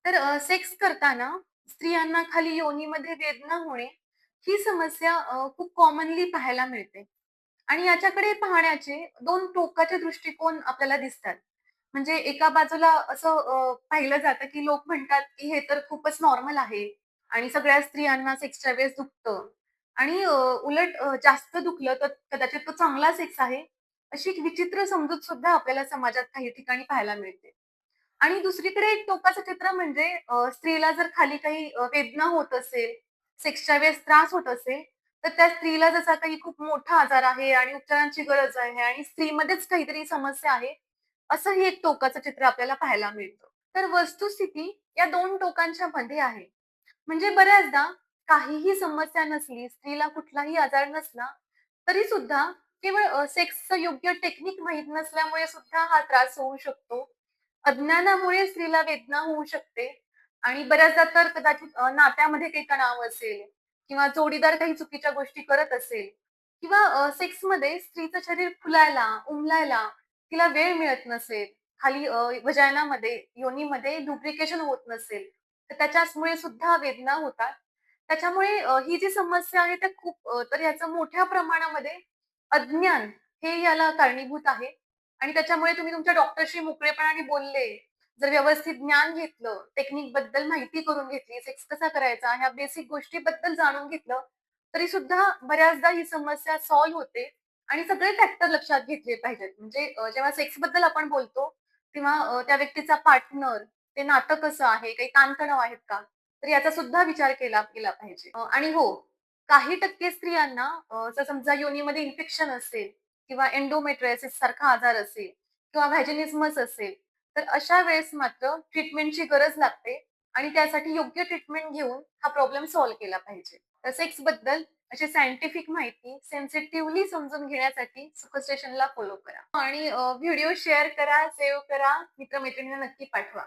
Sex करताना स्त्रियांना खाली योनीमध्ये वेदना होणे, ही समस्या खूप कॉमनली पाहायला मिळते. आणि याच्याकडे पाहण्याचे 2 टोकाचे दृष्टिकोन आपल्याला दिसतात. म्हणजे एका बाजूला असं पाहिलं जातं, की लोक म्हणतात, की हे तर खूपच नॉर्मल आहे आणि सगळ्या स्त्रियांना सेक्सच्या वेळेस दुखतं आणि उलट जास्त दुखलं तर कदाचित तो चांगला सेक्स आहे, अशी एक विचित्र समजूत सुद्धा आपल्याला समाजात काही ठिकाणी पाहायला मिळते. आणि दुसरीकडे एक टोकाचं चित्र म्हणजे स्त्रीला जर खाली काही वेदना होत असेल, सेक्सच्या वेळेस त्रास होत असेल, तर त्या स्त्रीला जसा काही खूप मोठा आजार आहे आणि उपचारांची गरज आहे आणि स्त्रीमध्येच काहीतरी समस्या आहे, असंही एक टोकाचं चित्र आपल्याला पाहायला मिळतं. तर वस्तुस्थिती या 2 टोकांच्या मध्ये आहे. म्हणजे बऱ्याचदा काहीही समस्या नसली, स्त्रीला कुठलाही आजार नसला, तरी सुद्धा केवळ सेक्सचं योग्य टेक्निक माहीत नसल्यामुळे सुद्धा हा त्रास होऊ शकतो. अज्ञानामुळे स्त्रीला वेदना होऊ शकते आणि बऱ्याचदा तर कदाचित नात्यामध्ये काही तणाव असेल किंवा जोडीदार काही चुकीच्या गोष्टी करत असेल किंवा सेक्समध्ये स्त्रीचं शरीर फुलायला, उमलायला तिला वेळ मिळत नसेल, खाली व्हजायनामध्ये, योनीमध्ये लुब्रिकेशन होत नसेल, तर त्याच्यामुळे सुद्धा वेदना होतात. त्याच्यामुळे ही जी समस्या आहे त्या खूप तर याचं मोठ्या प्रमाणामध्ये अज्ञान हे याला कारणीभूत आहे आणि त्याच्यामुळे तुम्ही तुमच्या डॉक्टरशी मोकळेपणाने बोलले, जर व्यवस्थित ज्ञान घेतलं, टेक्निकबद्दल माहिती करून घेतली, सेक्स कसा करायचा, ह्या बेसिक गोष्टीबद्दल जाणून घेतलं, तरी सुद्धा बऱ्याचदा ही समस्या सॉल्व्ह होते आणि सगळे फॅक्टर लक्षात घेतले पाहिजेत. म्हणजे जेव्हा सेक्सबद्दल आपण बोलतो, तेव्हा त्या व्यक्तीचा पार्टनर, ते नातं कसं आहे, काही ताणतणाव आहेत का? तर याचा सुद्धा विचार केला केला पाहिजे. आणि हो, काही टक्के स्त्रियांना जर समजा योनीमध्ये इन्फेक्शन असेल किंवा एंडोमेट्रियोसिस सारखा आजार असेल किंवा व्हॅजिनिझमस असेल, तर अशा वेळेस मात्र ट्रीटमेंटची गरज लागते आणि त्यासाठी योग्य ट्रीटमेंट घेऊन हा प्रॉब्लेम सॉल्व्ह केला पाहिजे. तर सेक्सबद्दल अशी सायंटिफिक माहिती सेन्सिटिव्हली समजून घेण्यासाठी सुखद स्टेशनला फॉलो करा आणि व्हिडिओ शेअर करा, सेव्ह करा, मित्र नक्की पाठवा.